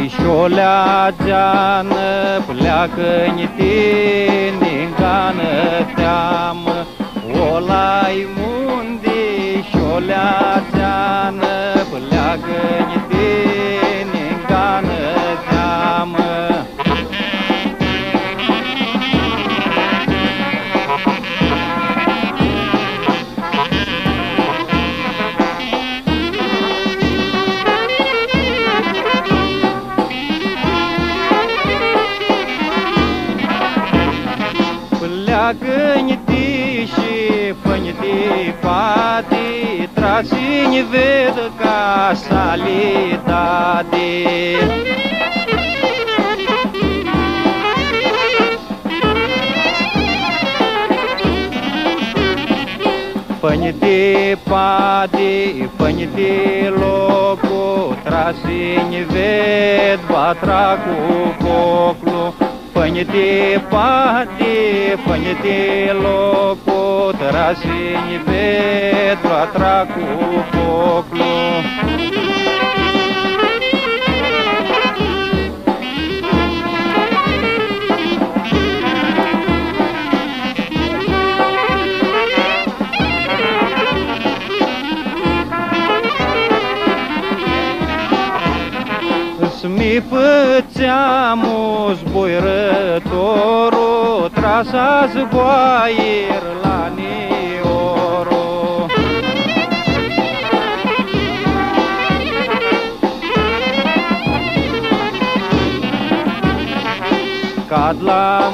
șolea geană, pleacă-ni tine-ngană teamă. Olai mundi, șolea geană, pleacă-ni tine-ngană teamă. Pleacă-ni-ti și fă-ni-ti pati, trasi-ni ved ca salitate. Fă-ni-ti pati, fă-ni-ti locu, trasi-ni ved batra cu coclu. Fă-ni-ti pati, fă-ni-ti locu, trasi-ni ved batra cu coclu. Mi făceamu zboirătorul, trasa zboaier la Nioro. Cad la